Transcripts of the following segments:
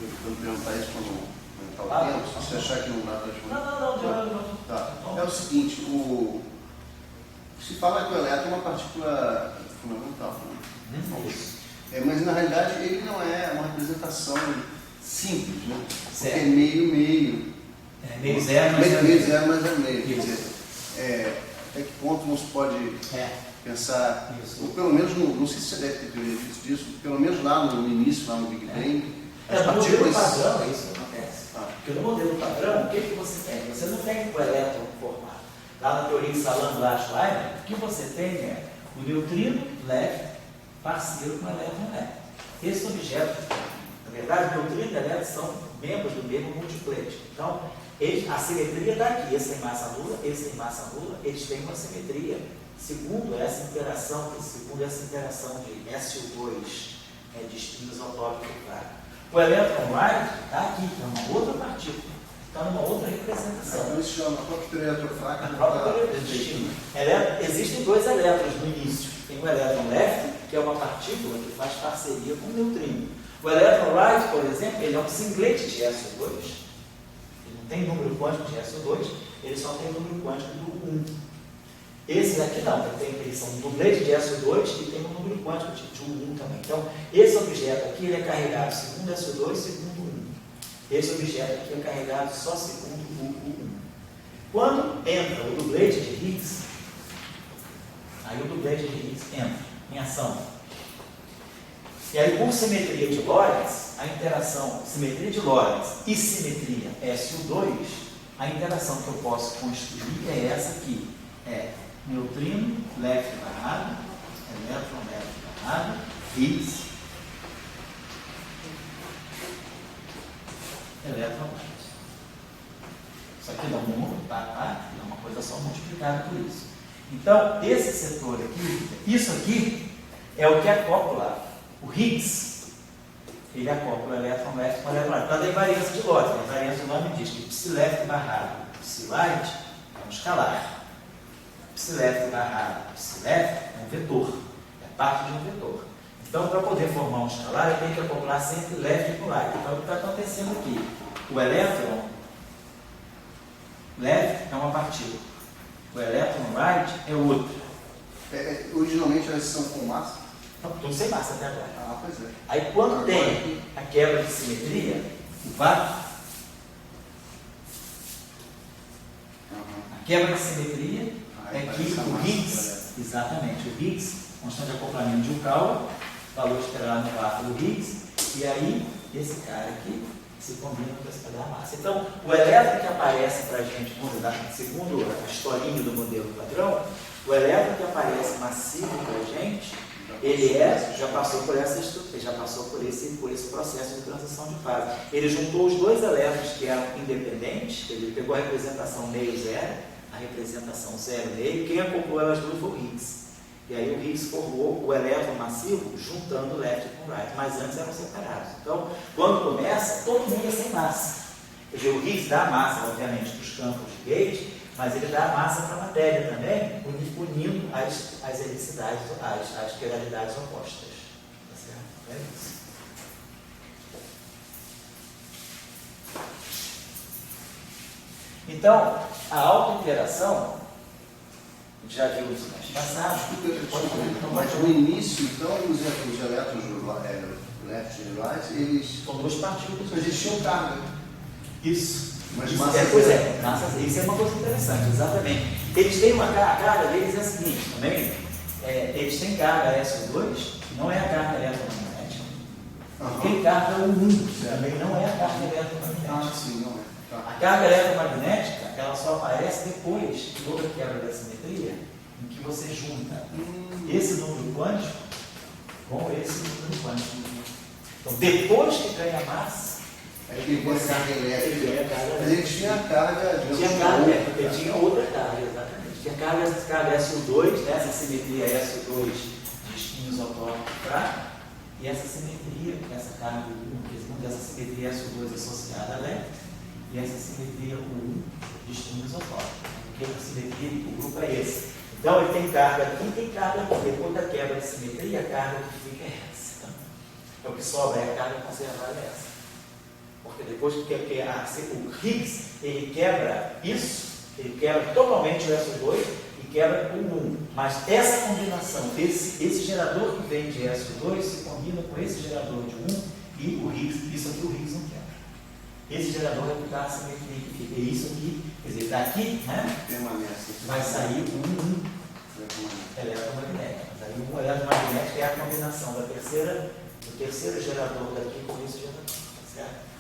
Eu perguntar isso quando está o tempo, se você achar que não dá para responder. Não. Tá. É o seguinte, se fala que o elétron é uma partícula fundamental, né? Mas na realidade ele não é uma representação simples, né? Porque é meio. Meio zero, mas é meio. Quer dizer, até que ponto não se pode pensar, ou pelo menos, não sei se você deve ter teoria disso, pelo menos lá no início, lá no Big Bang, as partículas... No modelo padrão isso acontece. Porque no modelo padrão, o que você tem? Você não tem o elétron formado. Lá na teoria de Salam-Schreiber, o que você tem é o neutrino leve parceiro com o elétron leve. Esse objeto, na verdade, o neutrino e o elétron são membros do mesmo multiplete. Então, a simetria está aqui. Esse tem massa nula, esse tem massa nula, eles têm uma simetria. Segundo essa interação de SO2 de espinho isotópico fraco. O elétron right está aqui, que é uma outra partícula, está numa outra representação. Então isso chama a própria eletrofraca. Existem dois elétrons no início. Tem o elétron left, que é uma partícula que faz parceria com o neutrino. O elétron right, por exemplo, ele é um singlete de SO2. Ele não tem número quântico de SO2, ele só tem número quântico do 1. Esse aqui não, eles são um dublete de SO2 e tem um número quântico de 1 também. Então, esse objeto aqui ele é carregado segundo SO2, segundo 1. Esse objeto aqui é carregado só segundo o 1. Quando entra o dublete de Higgs, aí o dublete de Higgs entra em ação. E aí, por simetria de Lorentz, a interação, simetria de Lorentz e simetria SO2, a interação que eu posso construir é essa aqui. Neutrino, left barrado, elétron left barrado, Higgs, elétron right. Isso aqui dá um número, dá uma coisa só multiplicada por isso. Então, esse setor aqui, isso aqui é o que acopla o Higgs. Ele acopla o elétron left com o elétron right. Então, tem variância de Lorentz. A variância do nome diz que psi left barrado, psi right é um escalar. Psi left barrado, psi left é um vetor, é parte de um vetor. Então, para poder formar um escalar, eu tenho que acoplar sempre left com right. Então, o que está acontecendo aqui? O elétron left é uma partícula, o elétron right é outro. Originalmente elas são com massa? Tudo sem massa até agora. Pois é. Aí, quando tem a quebra de simetria, o vácuo, a quebra de simetria é que o Higgs, exatamente, o Higgs, constante de acoplamento de um caule, valor esperado no vácuo do Higgs, e aí esse cara aqui se combina com esse pedaço da massa. Então, o elétron que aparece para a gente, segundo a historinha do modelo padrão, o elétron que aparece massivo para a gente, ele já passou por essa estrutura, já passou por esse processo de transição de fase. Ele juntou os dois elétrons que eram independentes, ele pegou a representação meio-zero, a representação 0,5, quem acoplou elas duas foi o Higgs. E aí o Higgs formou o elétron massivo juntando left com right, mas antes eram separados. Então, quando começa, todo mundo é sem massa. Quer dizer, o Higgs dá massa, obviamente, para os campos de gate, mas ele dá massa para a matéria também, unindo as helicidades, as quiralidades opostas. Tá certo? É isso. Então, a autointeração, já vimos no passado. Mas no início, então, os elétrons left e right, eles são duas partículas. Mas eles tinham carga. Isso. Mas isso massa massa, isso é uma coisa interessante, exatamente. Eles têm uma carga, a carga deles é a seguinte também. Eles têm carga SO2, que não é a carga eletromagnética. Tem carga 1, também não é a carga eletromagnética. Sim, não é. A carga eletromagnética, ela só aparece depois de toda quebra da simetria, em que você junta esse número quântico com esse número quântico. Então, depois que ganha massa, ele ganha carga elétrica. Ele ganha carga elétrica. Mas ele tinha carga de ele tinha outra carga, exatamente. Tinha carga SO2, né, essa simetria SO2 de espinho isotópico fraco, e essa simetria, essa carga dessa simetria SO2 associada a elétrica, e essa simetria com de espinho isotópico. Porque a simetria, o grupo é esse. Então ele tem carga aqui e tem carga aqui. Depois da quebra de simetria, a carga que fica é essa. Então, o que sobra é a carga conservada é essa. Porque depois que o Higgs ele quebra isso, ele quebra totalmente o SO2 e quebra o 1. Mas essa combinação, esse gerador que vem de SO2 se combina com esse gerador de 1 e o Higgs, isso aqui o Higgs não quebra. Esse gerador é que dá a simetria que fica. E isso aqui, quer dizer, daqui, né, vai sair um eletromagnético. Mas aí o eletromagnético é a combinação do terceiro gerador daqui com esse gerador. Tá certo?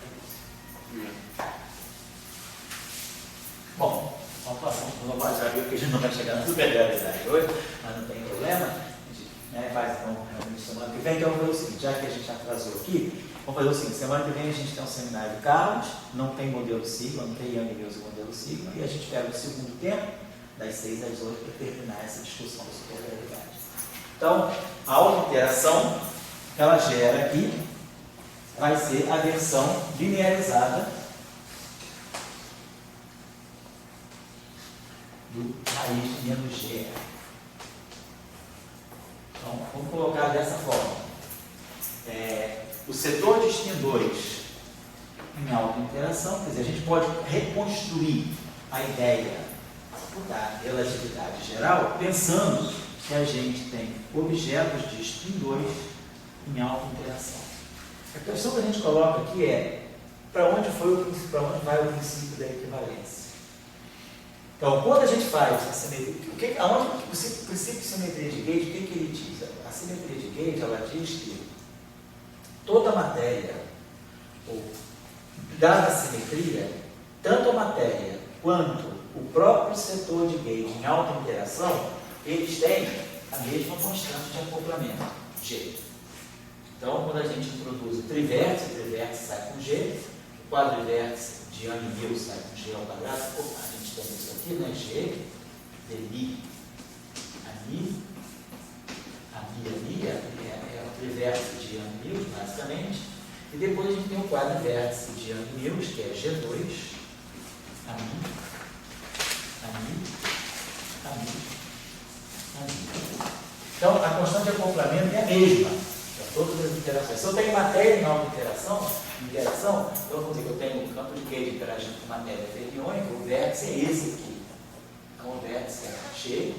Bom, vamos passar um pouco, já viu que a gente não vai chegar na supergravidade hoje, mas não tem problema. A gente faz então realmente semana que vem. Então vamos fazer o seguinte, já que a gente atrasou aqui, vamos fazer o seguinte: semana que vem a gente tem um seminário de Carlos, não tem modelo sigma, não tem Young Mills e modelo sigma, e a gente pega o segundo tempo, das 6 às 8, para terminar essa discussão da supergravidade. Então, a autointeração, ela gera aqui, vai ser a versão linearizada do raiz de menos G. Então, vamos colocar dessa forma. O setor de spin 2 em autointeração, quer dizer, a gente pode reconstruir a ideia da relatividade geral pensando que a gente tem objetos de spin 2 em autointeração. A questão que a gente coloca aqui é para onde vai o princípio da equivalência. Então, quando a gente faz a simetria, o princípio de simetria de Gauge, o que ele diz? A simetria de Gauge, ela diz que toda matéria, ou dada a simetria, tanto a matéria quanto o próprio setor de Gauge em alta interação, eles têm a mesma constante de acoplamento, G. Então, quando a gente introduz o trivértice sai com G, o quadrivértice de Young-Mills sai com G ao quadrado. A gente tem isso aqui, né? G, dmi, ami, é o trivértice de Young-Mills, basicamente. E depois a gente tem o quadrivértice de Young-Mills, que é G2, ami, ami. Então, a constante de acoplamento é a mesma para todas as interações. Se eu tenho matéria em alta interação, eu vou dizer que eu tenho um campo de Gauge interagindo com matéria fermiônica, o vértice é esse aqui. Então, o vértice é G,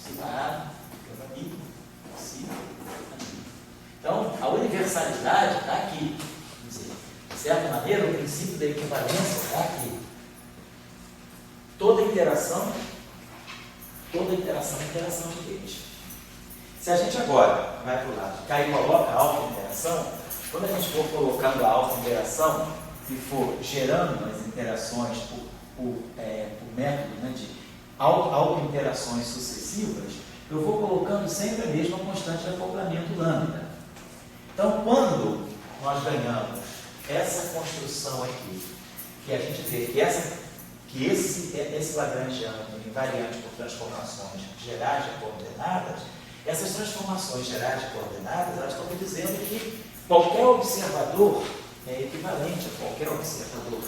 separado, ami, ami. Então, a universalidade está aqui. Quer dizer, de certa maneira, o princípio da equivalência está aqui. Toda interação é interação de Gauge. Se a gente agora vai para o lado de cá e coloca a alta interação, quando a gente for colocando a alta interação e for gerando as interações por método, né, de auto-interações sucessivas, eu vou colocando sempre a mesma constante de acoplamento lambda. Então, quando nós ganhamos essa construção aqui, que a gente vê que esse lagrangiano invariante por transformações gerais de coordenadas, essas transformações gerais de coordenadas, elas estão me dizendo que qualquer observador é equivalente a qualquer observador.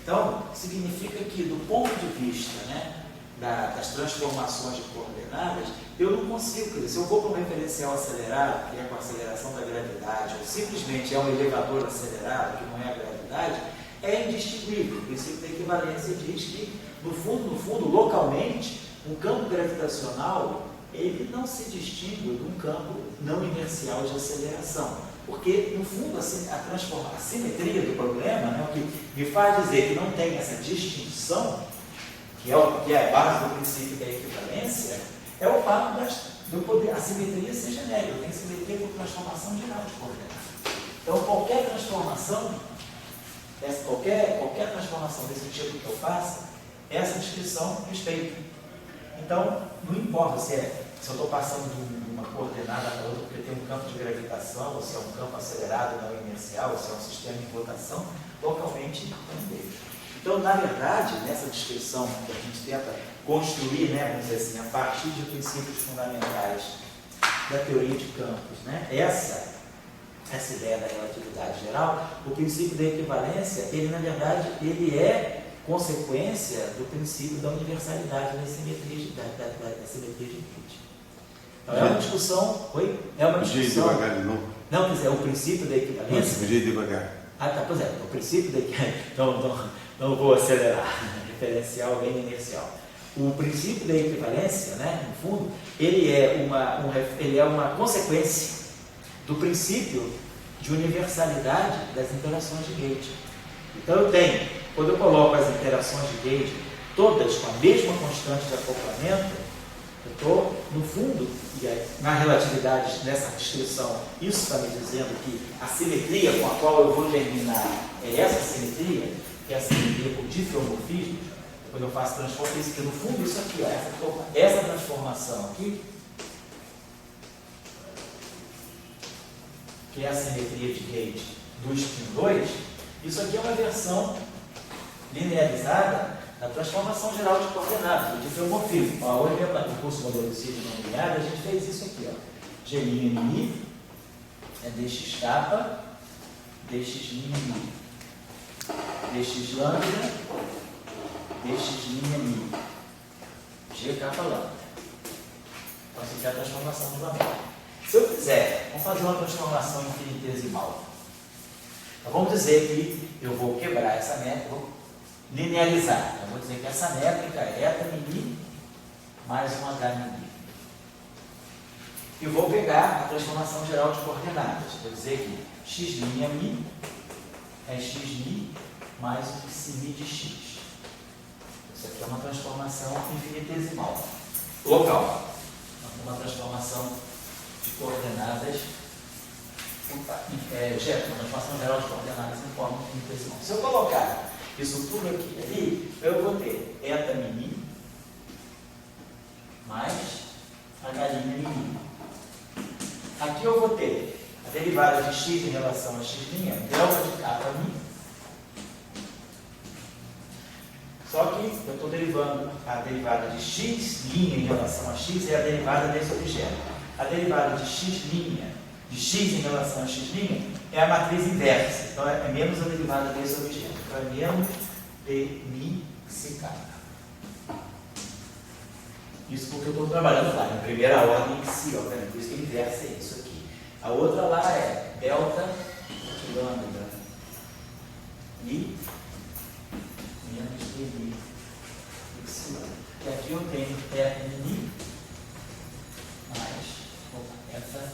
Então, significa que, do ponto de vista, né, das transformações de coordenadas, eu não consigo, quer dizer, se eu vou para um referencial acelerado, que é com a aceleração da gravidade, ou simplesmente é um elevador acelerado, que não é a gravidade, é indistinguível. O princípio da equivalência diz que, no fundo, localmente, um campo gravitacional ele não se distingue de um campo não inercial de aceleração. Porque, no fundo, a simetria do problema, né, o que me faz dizer que não tem essa distinção, que é a base do princípio da equivalência, é o fato do poder, a simetria ser genérica, tem simetria por transformação geral de coordenadas. Então, qualquer transformação desse tipo que eu faça, essa descrição respeita. Então, não importa se eu estou passando de uma coordenada para outra, porque tem um campo de gravitação, ou se é um campo acelerado não inercial, ou se é um sistema em rotação, localmente não vejo. Então, na verdade, nessa descrição que a gente tenta construir, né, vamos dizer assim, a partir de princípios fundamentais da teoria de campos, né, essa ideia da relatividade geral, o princípio da equivalência, ele, na verdade, ele é consequência do princípio da universalidade da simetria de Gauge. Então, é uma discussão. Oi? É uma discussão. Devagar de novo. Não, quer dizer, o princípio da equivalência. Não, devagar. Ah, tá, pois é, o princípio de não vou acelerar, referencial bem inercial. O princípio da equivalência, né, no fundo, ele é uma consequência do princípio de universalidade das interações de gauge. Então eu tenho, quando eu coloco as interações de gauge todas com a mesma constante de acoplamento, eu estou, no fundo, na relatividade, nessa descrição, isso está me dizendo que a simetria com a qual eu vou terminar é essa simetria, que é a simetria por diffeomorfismo. Quando eu faço transformação, porque no fundo isso aqui, ó, essa transformação aqui, que é a simetria de gauge do spin 2, isso aqui é uma versão linearizada da transformação geral de coordenadas, do diffeomorfismo. Hoje, no curso modelocídio não linear, a gente fez isso aqui, ó. G' mi é dx kappa, dx' mi, dx lambda, dx' mi, g kappa lambda. Então, isso aqui é a transformação de lambda. Se eu quiser, vamos fazer uma transformação infinitesimal. Então, vamos dizer que eu vou quebrar essa métrica, vou linearizar. Então, vou dizer que essa métrica é eta mi mais um h mi. E vou pegar a transformação geral de coordenadas. Vou dizer que x' mi é x mi mais um psi mi de x. Isso aqui é uma transformação infinitesimal. Local. Uma transformação de coordenadas, uma transformação geral de coordenadas em forma infinitesimal. Se eu colocar isso tudo aqui e ali, eu vou ter eta mi mais h' mi. Aqui eu vou ter a derivada de x em relação a x', delta de kappa mi. Só que eu estou derivando a derivada de x' em relação a x é a derivada desse objeto. A derivada de x' de x em relação a x' é a matriz inversa. Então é menos a derivada desse objeto. Então é menos d mi psi kappa. Isso porque eu estou trabalhando lá, em primeira ordem em si, obviamente. Por isso que a inversa é isso aqui. A outra lá é delta lambda mi menos d mi psi. E aqui eu tenho eta mi mais essa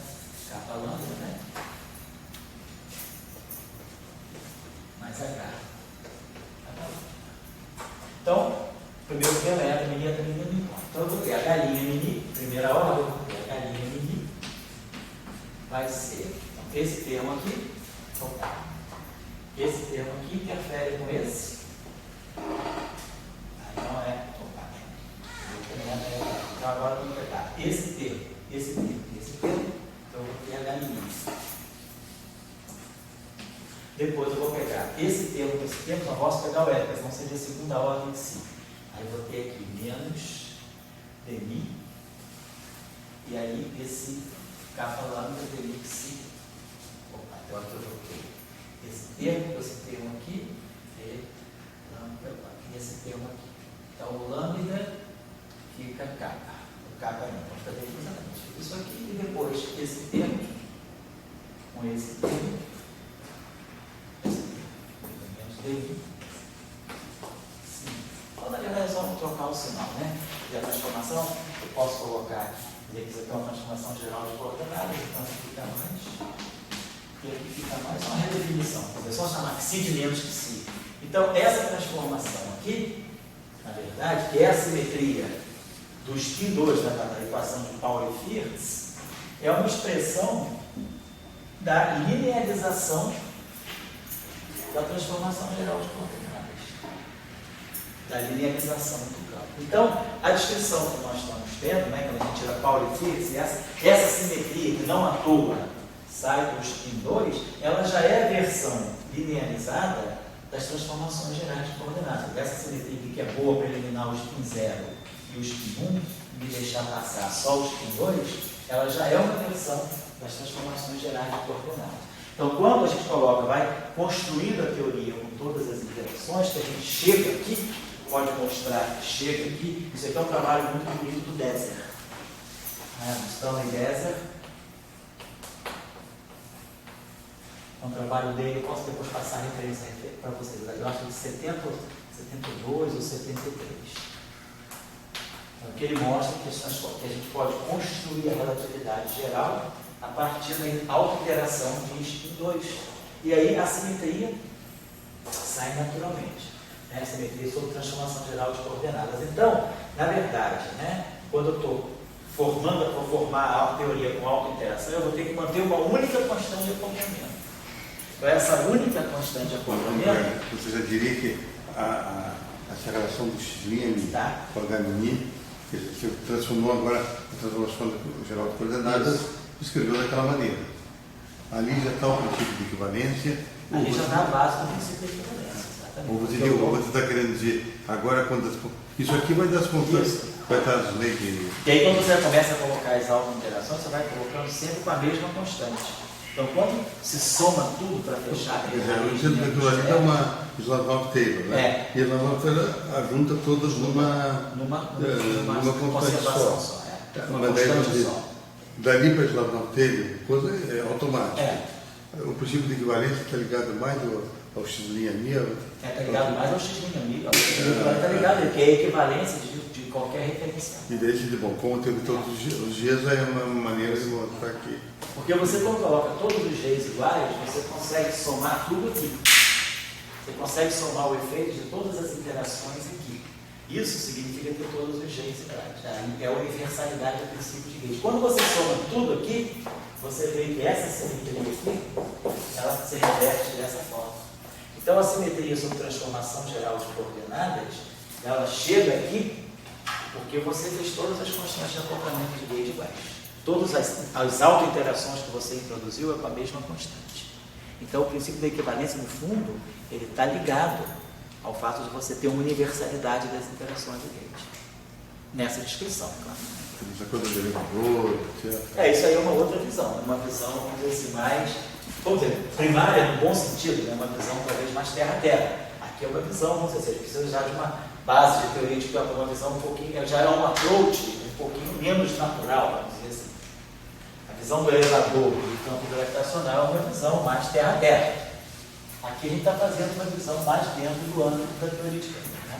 kappa lambda, né? Mais h. Então, primeiro termo é eta mi. Então eu vou ter h' mi, primeira ordem, eu vou ter h' mi, vai ser, então, esse termo aqui, esse termo aqui interfere com esse, aí não é, então agora eu vou pegar esse termo, então eu vou ter h' mi. Depois eu vou pegar esse termo, só posso pegar o eta, senão seria a segunda ordem de si. Aí eu vou ter aqui menos dmi, e aí esse kappa lambda dmi psi. Agora que eu coloquei esse termo com esse termo aqui, e esse termo aqui. Então o lambda fica kappa. O kappa não, então fica exatamente isso aqui, e depois esse termo com esse termo, menos dmi. Então, na verdade, é só trocar o sinal, né? E a transformação, eu posso colocar, dizer que isso aqui é uma transformação geral de coordenadas, então aqui fica mais, e aqui fica mais uma redefinição. É só chamar psi de menos que psi. Então, essa transformação aqui, na verdade, que é a simetria do spin 2 da equação de Pauli-Fierz, é uma expressão da linearização da transformação geral de coordenadas. Da linearização do campo. Então, a descrição que nós estamos tendo, né, quando a gente tira Pauli-Fierz, essa simetria que não à toa sai do spin 2, ela já é a versão linearizada das transformações gerais de coordenadas. Essa simetria aqui, que é boa para eliminar o spin 0 e o spin 1, e deixar passar só o spin 2, ela já é uma versão das transformações gerais de coordenadas. Então, quando a gente coloca, vai construindo a teoria com todas as interações, que a gente chega aqui, pode mostrar que chega aqui. Isso aqui é um trabalho muito bonito do Deser. Do Stanley Deser. É no trabalho dele, eu posso depois passar a referência para vocês. Eu acho que de 72 ou 73. Então, que ele mostra que a gente pode construir a relatividade geral a partir da autointeração de spin 2. E aí a simetria sai naturalmente. Né? A simetria sobre transformação geral de coordenadas. Então, na verdade, né, quando eu estou vou formar a teoria com autointeração, eu vou ter que manter uma única constante de acoplamento. Então, essa única constante de acoplamento... Você já diria que essa relação do x' com o H', que você transformou agora a transformação geral de coordenadas, escreveu daquela maneira. Ali já está o princípio de equivalência. Ali já está a base do princípio de equivalência, exatamente. Ou você está querendo dizer, agora quando isso aqui vai dar as constantes, vai estar as leis de... E aí quando você começa a colocar as autointerações, você vai colocando sempre com a mesma constante. Então quando se soma tudo para fechar... O centro de equivalência é uma Slavov Taylor, né? E a Slavov Taylor junta todas numa constante só. Uma constante só. Dali para Slavov Taylor, coisa é automática. O princípio de equivalência está ligado mais ao x' mi. Está ligado mais ao x' mi. Está ligado, porque é a equivalência de qualquer referencial. E daí, bom, como teve todos os Gs, é uma maneira de mostrar que... Porque você, quando coloca todos os Gs iguais, você consegue somar tudo aqui. Você consegue somar o efeito de todas as interações aqui. Isso significa ter todos os Gs iguais. É a universalidade do princípio de Gauss. Quando você soma tudo aqui, você vê que essa simetria aqui, ela se reverte dessa forma. Então, a simetria sobre transformação geral de coordenadas, ela chega aqui porque você fez todas as constantes de acoplamento de Gauss iguais. Todas as autointerações que você introduziu é com a mesma constante. Então, o princípio da equivalência, no fundo, ele está ligado ao fato de você ter uma universalidade das interações de Gauss. Nessa descrição, claro. Essa coisa do elevador, etc. Isso aí é uma outra visão. Uma visão, vamos dizer assim, mais... Vamos dizer, primária no bom sentido, né? Uma visão talvez mais terra-terra. Aqui é uma visão, vamos dizer, você precisa já de uma base de teoria de campo, uma visão um pouquinho, já é um approach um pouquinho menos natural, vamos dizer assim. A visão do elevador do campo gravitacional é uma visão mais terra-terra. Aqui a gente está fazendo uma visão mais dentro do âmbito da teoria de campo. Né?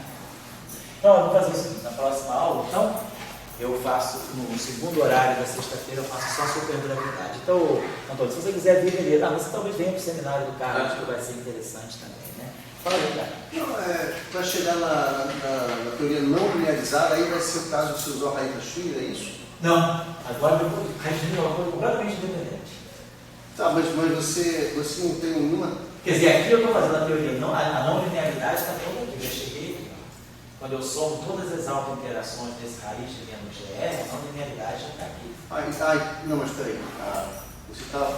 Então, eu vou fazer o seguinte, na próxima aula, então, eu faço, no segundo horário da sexta-feira, eu faço só supergravidade. Então, Antônio, se você quiser vir, beleza. Você talvez venha para o seminário do Carlos, que vai ser interessante também, né? Fala aí, cara. Não, para chegar na teoria não linearizada, aí vai ser o caso de você usar o raiz da Schwinger, é isso? Não, agora eu vou reagir uma coisa completamente independente. Tá, mas você não tem nenhuma... Quer dizer, aqui eu estou fazendo a teoria, a não linearidade está toda aqui, já cheguei aqui. Quando eu somo todas as autointerações desse raiz de menos GR, a não linearidade já está aqui. Não, mas peraí.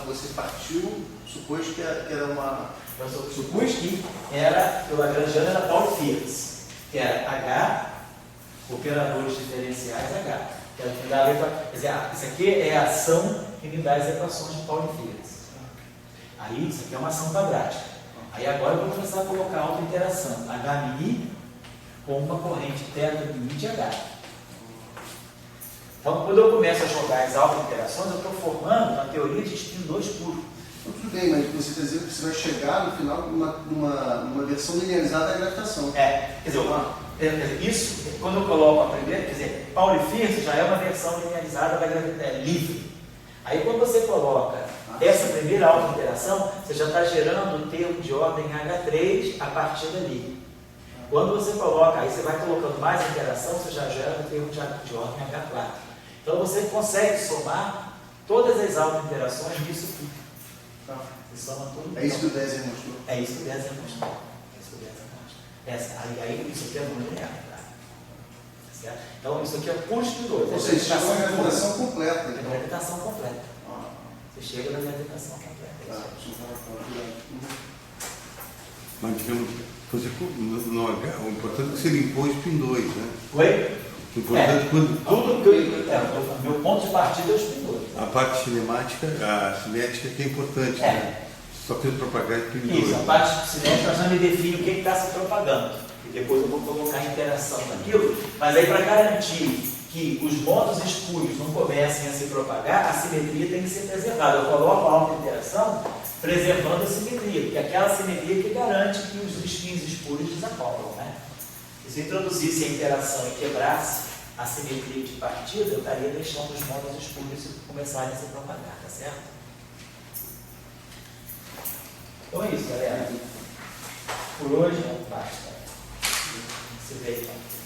Você partiu, supôs que era uma... Eu supus que o lagrangiano era Pauli Fierz, que era H, operadores diferenciais H. Que era o que dá a ver com quer dizer, isso aqui é a ação que me dá as equações de Pauli Fierz. Aí, isso aqui é uma ação quadrática. Aí agora eu vou começar a colocar autointeração. HMI com uma corrente θ de H. Então, quando eu começo a jogar as autointerações, eu estou formando uma teoria de spin 2 puro. Então, tudo bem, mas você quer dizer que você vai chegar no final numa versão linearizada da gravitação. Quer dizer, isso, quando eu coloco a primeira, quer dizer, Pauli Fierz já é uma versão linearizada da gravidade livre. Aí, quando você coloca essa primeira autointeração, você já está gerando um termo de ordem H3 a partir dali. Quando você coloca, aí você vai colocando mais interação, você já gera um termo de ordem H4. Então você consegue somar todas as autointerações disso aqui. Você soma tudo. É isso que o Désia mostrou. É isso que o Désia mostrou. Aí isso aqui é não linear, tá? Certo? Então isso aqui é puro spin 2. Ou seja, chega uma gravitação completa. É uma gravitação completa. Você chega na gravitação completa. Mas digamos, o importante é que você limpou o spin 2, né? Oi? O importante quando meu ponto de partida é o spin 2. A parte cinemática, a cinética que é importante, né? Só tem que propagar spin 2. Isso, a parte cinética já me define o que está se propagando. E depois eu vou colocar a interação naquilo. Mas aí, para garantir que os modos espúrios não comecem a se propagar, a simetria tem que ser preservada. Eu coloco a autointeração preservando a simetria, porque aquela simetria que garante que os spins espuros desacoplam, né? E se eu introduzisse a interação e quebrasse a simetria de partida, eu estaria deixando os modos espuros começarem a se propagar, tá certo? Então é isso, galera. Por hoje, basta. Se vê então.